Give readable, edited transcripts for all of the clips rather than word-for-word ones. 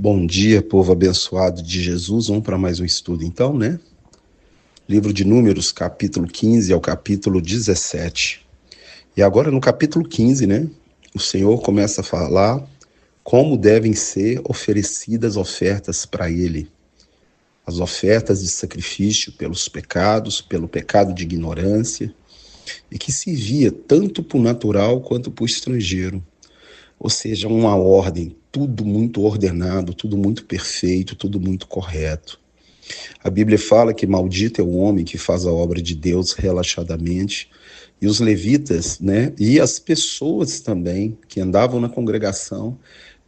Bom dia, povo abençoado de Jesus. Vamos para mais um estudo então, né? Livro de Números, capítulo 15 ao capítulo 17. E agora no capítulo 15, né? O Senhor começa a falar como devem ser oferecidas ofertas para Ele. As ofertas de sacrifício pelos pecados, pelo pecado de ignorância, e que se via tanto para o natural quanto para o estrangeiro. Ou seja, uma ordem, tudo muito ordenado, tudo muito perfeito, tudo muito correto. A Bíblia fala que maldito é o homem que faz a obra de Deus relaxadamente. E os levitas, né, e as pessoas também que andavam na congregação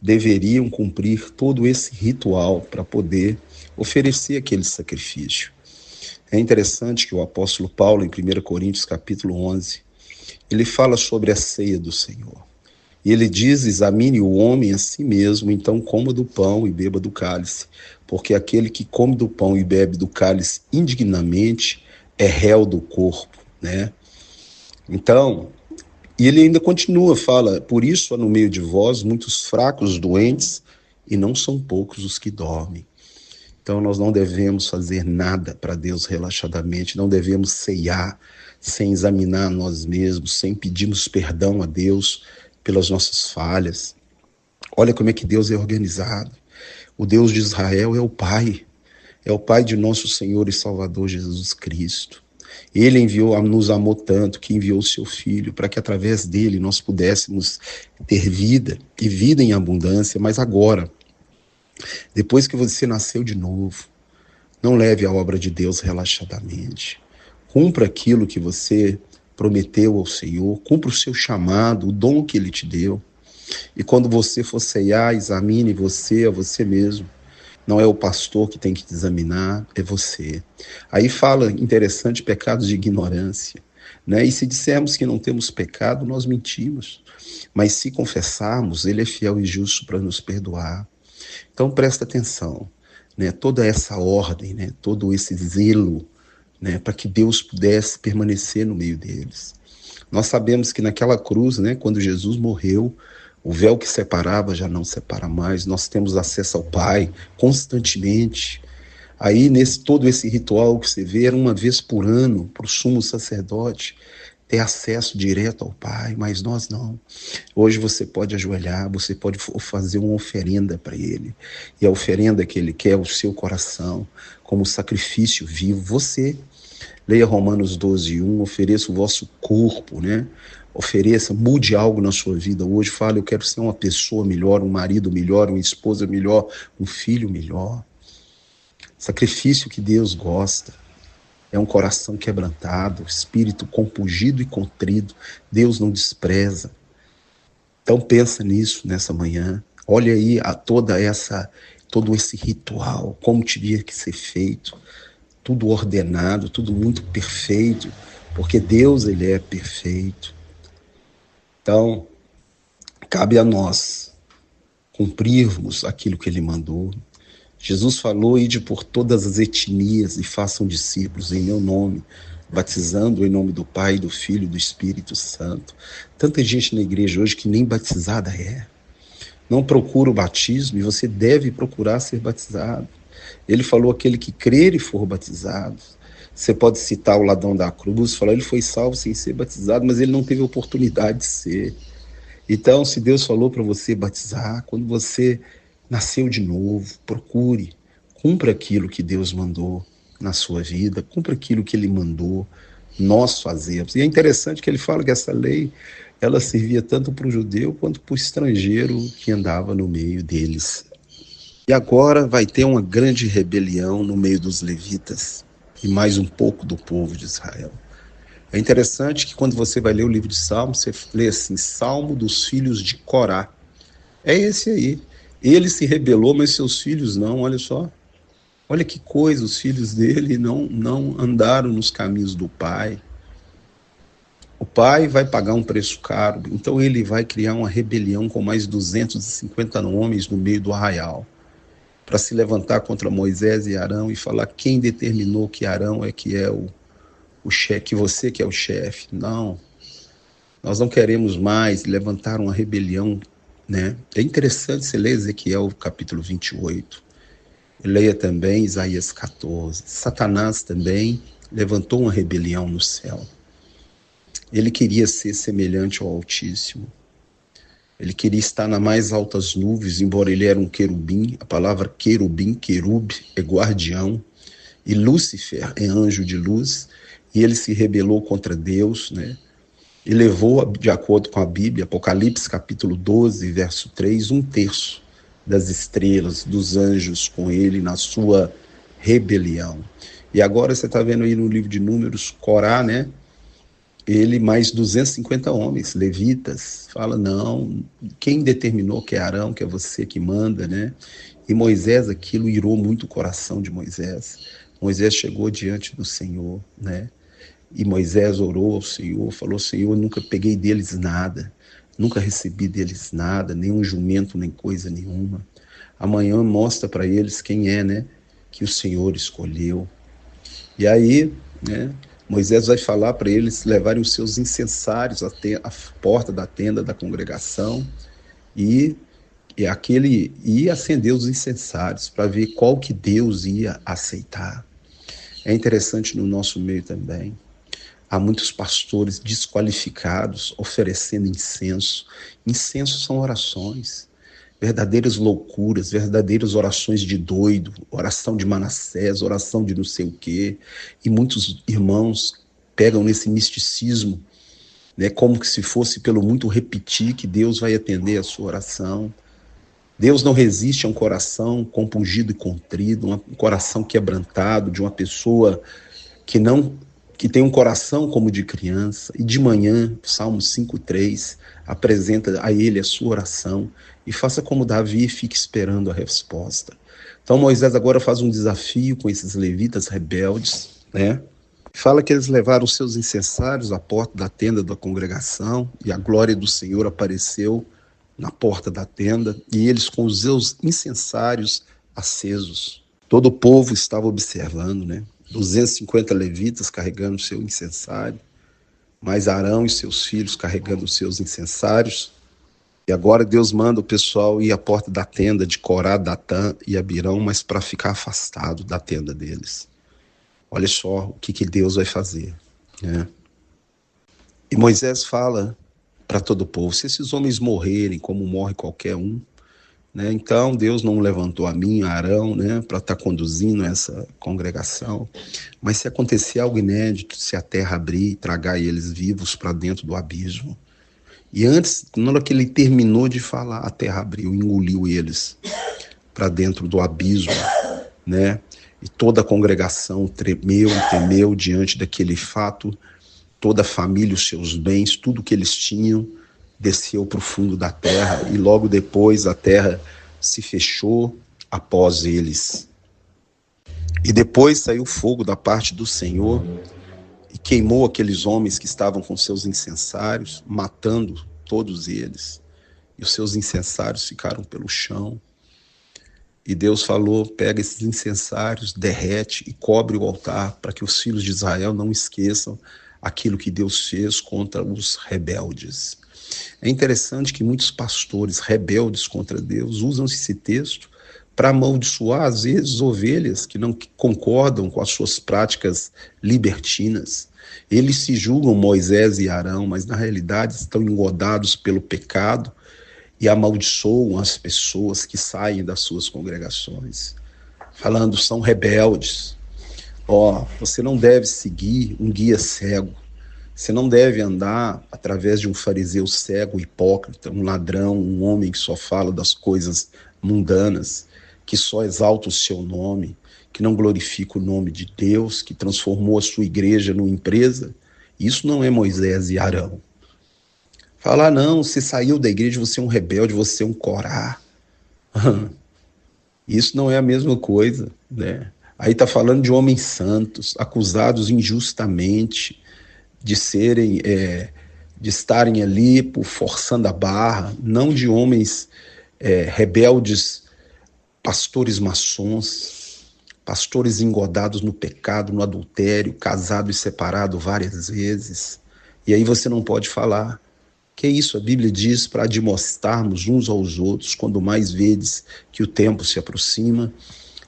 deveriam cumprir todo esse ritual para poder oferecer aquele sacrifício. É interessante que o apóstolo Paulo, em 1 Coríntios capítulo 11, ele fala sobre a ceia do Senhor. E ele diz: examine o homem a si mesmo, então coma do pão e beba do cálice, porque aquele que come do pão e bebe do cálice indignamente é réu do corpo, né? Então, e ele ainda continua, fala: por isso há no meio de vós muitos fracos, doentes, e não são poucos os que dormem. Então nós não devemos fazer nada para Deus relaxadamente, não devemos ceiar sem examinar nós mesmos, sem pedirmos perdão a Deus pelas nossas falhas. Olha como é que Deus é organizado. O Deus de Israel é o Pai de nosso Senhor e Salvador Jesus Cristo. Ele nos amou tanto que enviou o seu Filho para que através dele nós pudéssemos ter vida e vida em abundância. Mas agora, depois que você nasceu de novo, não leve a obra de Deus relaxadamente. Cumpra aquilo que você prometeu ao Senhor, cumpra o seu chamado, o dom que Ele te deu. E quando você for ceiar, examine você a você mesmo. Não é o pastor que tem que te examinar, é você. Aí fala, interessante, pecados de ignorância, né? E se dissermos que não temos pecado, nós mentimos. Mas se confessarmos, Ele é fiel e justo para nos perdoar. Então presta atenção, né? Toda essa ordem, né? Todo esse zelo, né? Para que Deus pudesse permanecer no meio deles. Nós sabemos que naquela cruz, né? Quando Jesus morreu, o véu que separava já não separa mais. Nós temos acesso ao Pai constantemente. Aí, todo esse ritual que você vê, era uma vez por ano para o sumo sacerdote ter acesso direto ao Pai, mas nós não. Hoje você pode ajoelhar, você pode fazer uma oferenda para Ele. E a oferenda que Ele quer é o seu coração, como sacrifício vivo. Você, leia Romanos 12:1, ofereça o vosso corpo, né? Ofereça, mude algo na sua vida hoje. Fala: eu quero ser uma pessoa melhor, um marido melhor, uma esposa melhor, um filho melhor. Sacrifício que Deus gosta é um coração quebrantado, espírito compungido e contrido. Deus não despreza. Então pensa nisso nessa manhã. Olha aí todo esse ritual, como tinha que ser feito. Tudo ordenado, tudo muito perfeito, porque Deus, Ele é perfeito. Então, cabe a nós cumprirmos aquilo que Ele mandou. Jesus falou: ide por todas as etnias e façam discípulos em meu nome, batizando em nome do Pai, do Filho e do Espírito Santo. Tanta gente na igreja hoje que nem batizada é. Não procura o batismo e você deve procurar ser batizado. Ele falou: aquele que crer e for batizado. Você pode citar o ladrão da cruz, falar: ele foi salvo sem ser batizado, mas ele não teve oportunidade de ser. Então, se Deus falou para você batizar, quando você nasceu de novo, procure, cumpra aquilo que Deus mandou na sua vida, cumpra aquilo que Ele mandou nós fazermos. E é interessante que ele fala que essa lei, ela servia tanto para o judeu quanto para o estrangeiro que andava no meio deles. E agora vai ter uma grande rebelião no meio dos levitas e mais um pouco do povo de Israel. É interessante que quando você vai ler o livro de Salmos, você lê assim: Salmo dos filhos de Corá. É esse aí. Ele se rebelou, mas seus filhos não, olha só. Olha que coisa, os filhos dele não andaram nos caminhos do pai. O pai vai pagar um preço caro, então ele vai criar uma rebelião com mais 250 homens no meio do arraial, para se levantar contra Moisés e Arão e falar: quem determinou que Arão é o chefe, que você que é o chefe? Não, nós não queremos mais levantar uma rebelião né? É interessante você ler Ezequiel capítulo 28, leia também Isaías 14. Satanás também levantou uma rebelião no céu. Ele queria ser semelhante ao Altíssimo. Ele queria estar nas mais altas nuvens, embora ele era um querubim. A palavra querubim, querub, é guardião. E Lúcifer é anjo de luz. E ele se rebelou contra Deus, né? E levou, de acordo com a Bíblia, Apocalipse capítulo 12, verso 3, 1/3 das estrelas, dos anjos com ele na sua rebelião. E agora você está vendo aí no livro de Números, Corá, né? Ele mais 250 homens, levitas, fala, não, quem determinou que é Arão, que é você que manda, né? E Moisés, aquilo irou muito o coração de Moisés. Moisés chegou diante do Senhor, né? E Moisés orou ao Senhor, falou, Senhor, eu nunca peguei deles nada, nunca recebi deles nada, nem um jumento, nem coisa nenhuma. Amanhã mostra para eles quem é, né? Que o Senhor escolheu. E aí, né? Moisés vai falar para eles levarem os seus incensários até a porta da tenda da congregação e acender os incensários para ver qual que Deus ia aceitar. É interessante no nosso meio também. Há muitos pastores desqualificados oferecendo incenso. Incenso são orações, verdadeiras loucuras, verdadeiras orações de doido, oração de Manassés, oração de não sei o quê. E muitos irmãos pegam nesse misticismo, né, como que se fosse pelo muito repetir que Deus vai atender a sua oração. Deus não resiste a um coração compungido e contrido, um coração quebrantado, de uma pessoa que tem um coração como de criança. E de manhã, Salmo 5:3, apresenta a ele a sua oração e faça como Davi, fique esperando a resposta. Então Moisés agora faz um desafio com esses levitas rebeldes, né? Fala que eles levaram seus incensários à porta da tenda da congregação e a glória do Senhor apareceu na porta da tenda e eles com os seus incensários acesos. Todo o povo estava observando, né? 250 levitas carregando seu incensário, mais Arão e seus filhos carregando os seus incensários. E agora Deus manda o pessoal ir à porta da tenda de Corá, Datã e Abirão, mas para ficar afastado da tenda deles. Olha só o que Deus vai fazer, né? E Moisés fala para todo o povo, se esses homens morrerem como morre qualquer um, né, então Deus não levantou a mim, a Arão, né, para estar conduzindo essa congregação, mas se acontecer algo inédito, se a terra abrir e tragar eles vivos para dentro do abismo, e antes, na hora que ele terminou de falar, a terra abriu, engoliu eles para dentro do abismo, né? E toda a congregação tremeu e temeu diante daquele fato. Toda a família, os seus bens, tudo que eles tinham, desceu para o fundo da terra. E logo depois a terra se fechou após eles. E depois saiu fogo da parte do Senhor e queimou aqueles homens que estavam com seus incensários, matando todos eles. E os seus incensários ficaram pelo chão. E Deus falou, pega esses incensários, derrete e cobre o altar para que os filhos de Israel não esqueçam aquilo que Deus fez contra os rebeldes. É interessante que muitos pastores rebeldes contra Deus usam esse texto para amaldiçoar, às vezes, ovelhas que não concordam com as suas práticas libertinas. Eles se julgam Moisés e Arão, mas na realidade estão engodados pelo pecado e amaldiçoam as pessoas que saem das suas congregações, falando, são rebeldes. Você não deve seguir um guia cego, você não deve andar através de um fariseu cego, hipócrita, um ladrão, um homem que só fala das coisas mundanas, que só exalta o seu nome, que não glorifica o nome de Deus, que transformou a sua igreja numa empresa. Isso não é Moisés e Arão. Falar, não, você saiu da igreja, você é um rebelde, você é um Corá. Isso não é a mesma coisa, né? Aí está falando de homens santos, acusados injustamente de estarem ali forçando a barra, não de homens rebeldes, pastores maçons, pastores engodados no pecado, no adultério, casado e separado várias vezes. E aí você não pode falar Que isso a Bíblia diz para admoestarmos uns aos outros, quando mais vedes que o tempo se aproxima.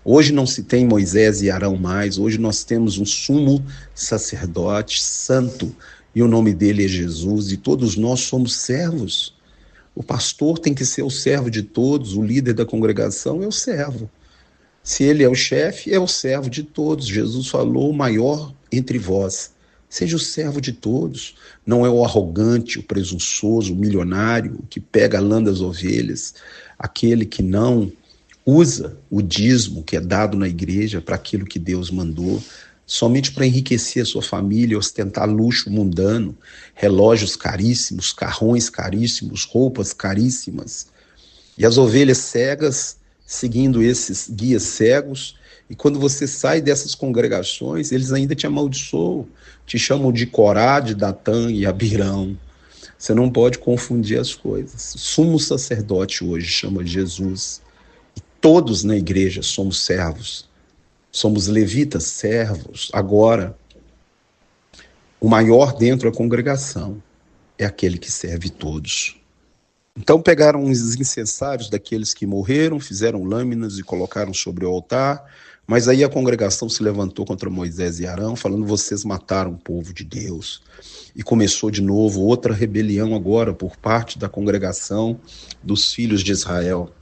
Hoje não se tem Moisés e Arão mais, hoje nós temos um sumo sacerdote santo, e o nome dele é Jesus, e todos nós somos servos. O pastor tem que ser o servo de todos, o líder da congregação é o servo. Se ele é o chefe, é o servo de todos. Jesus falou, o maior entre vós. Seja o servo de todos. Não é o arrogante, o presunçoso, o milionário, que pega a lã das ovelhas, aquele que não usa o dízimo que é dado na igreja para aquilo que Deus mandou, somente para enriquecer a sua família, ostentar luxo mundano, relógios caríssimos, carrões caríssimos, roupas caríssimas. E as ovelhas cegas, seguindo esses guias cegos, e quando você sai dessas congregações, eles ainda te amaldiçoam, te chamam de Corá, de Datã e Abirão. Você não pode confundir as coisas. O sumo sacerdote hoje chama Jesus. E todos na igreja somos servos. Somos levitas, servos. Agora, o maior dentro da congregação é aquele que serve todos. Então pegaram os incensários daqueles que morreram, fizeram lâminas e colocaram sobre o altar, mas aí a congregação se levantou contra Moisés e Arão, falando, vocês mataram o povo de Deus. E começou de novo outra rebelião agora por parte da congregação dos filhos de Israel.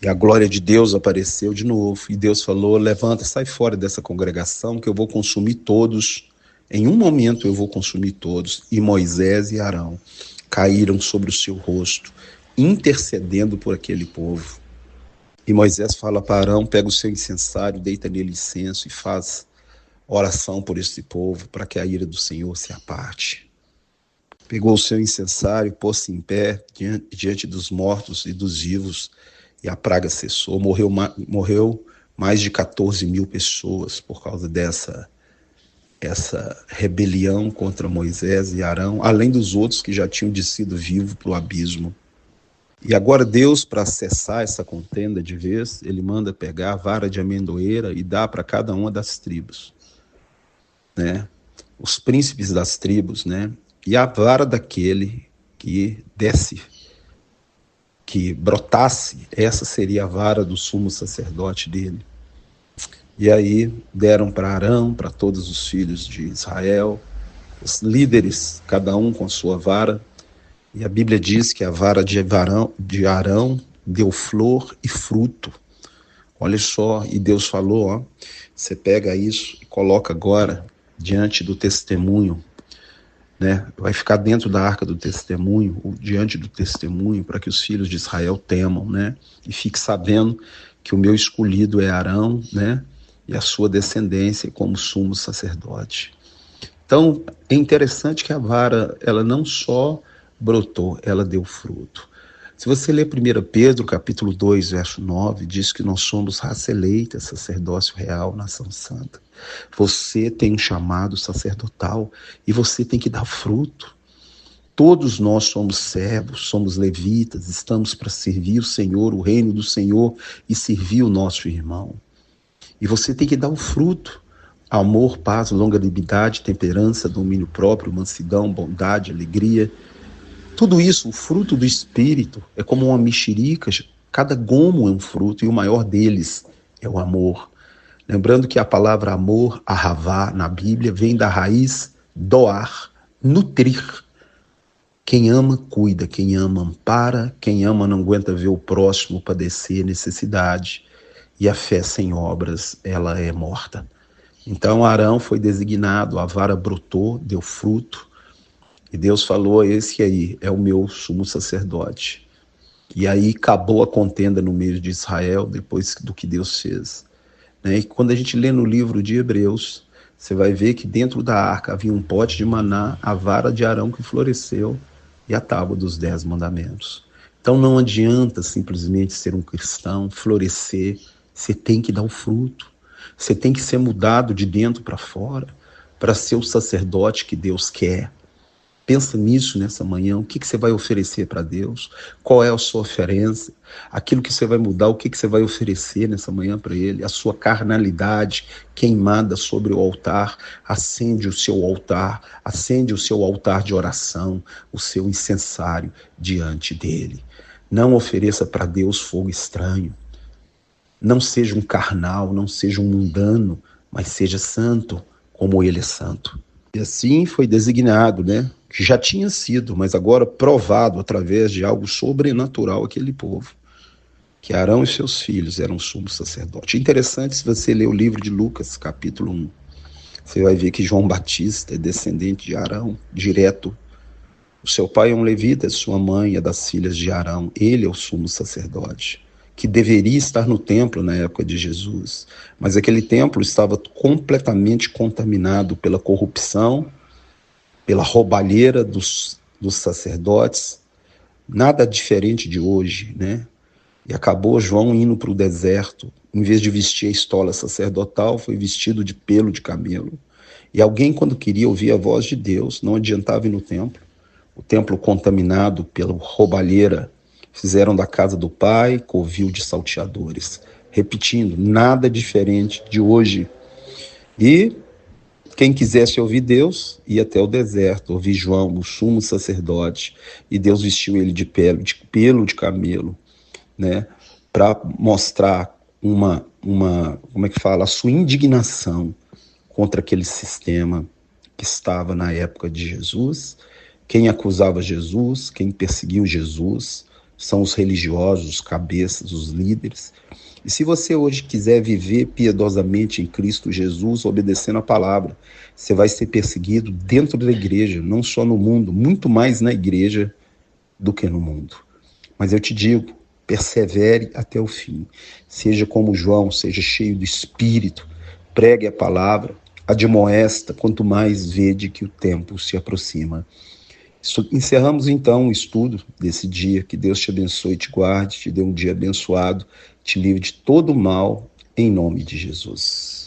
E a glória de Deus apareceu de novo, e Deus falou, levanta, sai fora dessa congregação que eu vou consumir todos. Em um momento eu vou consumir todos. E Moisés e Arão caíram sobre o seu rosto, intercedendo por aquele povo. E Moisés fala para Arão, pega o seu incensário, deita nele incenso e faz oração por esse povo, para que a ira do Senhor se aparte. Pegou o seu incensário, pôs-se em pé diante dos mortos e dos vivos, e a praga cessou. Morreu mais de 14 mil pessoas por causa essa rebelião contra Moisés e Arão, além dos outros que já tinham descido vivos para o abismo. E agora Deus, para cessar essa contenda de vez, ele manda pegar a vara de amendoeira e dá para cada uma das tribos, né? Os príncipes das tribos, né? E a vara daquele que brotasse, essa seria a vara do sumo sacerdote dele. E aí deram para Arão, para todos os filhos de Israel, os líderes, cada um com sua vara. E a Bíblia diz que a vara de Arão deu flor e fruto. Olha só, e Deus falou, ó, você pega isso e coloca agora diante do testemunho, né? Vai ficar dentro da arca do testemunho, ou diante do testemunho, para que os filhos de Israel temam, né? E fique sabendo que o meu escolhido é Arão, né? E a sua descendência como sumo sacerdote. Então, é interessante que a vara, ela não só brotou, ela deu fruto. Se você ler 1 Pedro, capítulo 2, verso 9, diz que nós somos raça eleita, sacerdócio real, nação santa. Você tem um chamado sacerdotal e você tem que dar fruto. Todos nós somos servos, somos levitas, estamos para servir o Senhor, o reino do Senhor e servir o nosso irmão. E você tem que dar o fruto. Amor, paz, longanimidade, temperança, domínio próprio, mansidão, bondade, alegria. Tudo isso, o fruto do Espírito, é como uma mexerica, cada gomo é um fruto e o maior deles é o amor. Lembrando que a palavra amor, ahavá, na Bíblia, vem da raiz doar, nutrir. Quem ama, cuida. Quem ama, ampara. Quem ama, não aguenta ver o próximo padecer necessidade. E a fé sem obras, ela é morta. Então Arão foi designado, a vara brotou, deu fruto. E Deus falou, esse aí é o meu sumo sacerdote. E aí acabou a contenda no meio de Israel, depois do que Deus fez. E quando a gente lê no livro de Hebreus, você vai ver que dentro da arca havia um pote de maná, a vara de Arão que floresceu e a tábua dos 10 mandamentos. Então não adianta simplesmente ser um cristão, florescer, você tem que dar o fruto. Você tem que ser mudado de dentro para fora, para ser o sacerdote que Deus quer. Pensa nisso nessa manhã, o que você vai oferecer para Deus, qual é a sua oferência, aquilo que você vai mudar, o que você vai oferecer nessa manhã para Ele, a sua carnalidade queimada sobre o altar, acende o seu altar de oração, o seu incensário diante dEle. Não ofereça para Deus fogo estranho, não seja um carnal, não seja um mundano, mas seja santo, como Ele é santo. E assim foi designado, né? Que já tinha sido, mas agora provado através de algo sobrenatural aquele povo, que Arão e seus filhos eram sumos sacerdotes. Interessante, se você ler o livro de Lucas, capítulo 1, você vai ver que João Batista é descendente de Arão, direto. O seu pai é um levita, sua mãe é das filhas de Arão. Ele é o sumo sacerdote, que deveria estar no templo na época de Jesus. Mas aquele templo estava completamente contaminado pela corrupção, pela roubalheira dos sacerdotes, nada diferente de hoje, né? E acabou João indo para o deserto, em vez de vestir a estola sacerdotal, foi vestido de pelo de camelo. E alguém, quando queria ouvir a voz de Deus, não adiantava ir no templo. O templo contaminado pela roubalheira, fizeram da casa do pai covil de salteadores. Repetindo, nada diferente de hoje. E quem quisesse ouvir Deus, ia até o deserto, ouvir João, o sumo sacerdote, e Deus vestiu ele de pelo de camelo, né, para mostrar a sua indignação contra aquele sistema que estava na época de Jesus. Quem acusava Jesus, quem perseguiu Jesus, são os religiosos, os cabeças, os líderes. E se você hoje quiser viver piedosamente em Cristo Jesus, obedecendo a palavra, você vai ser perseguido dentro da igreja, não só no mundo, muito mais na igreja do que no mundo. Mas eu te digo, persevere até o fim. Seja como João, seja cheio do Espírito, pregue a palavra, admoesta, quanto mais vede que o tempo se aproxima. Encerramos então o estudo desse dia. Que Deus te abençoe e te guarde, te dê um dia abençoado, te livre de todo mal, em nome de Jesus.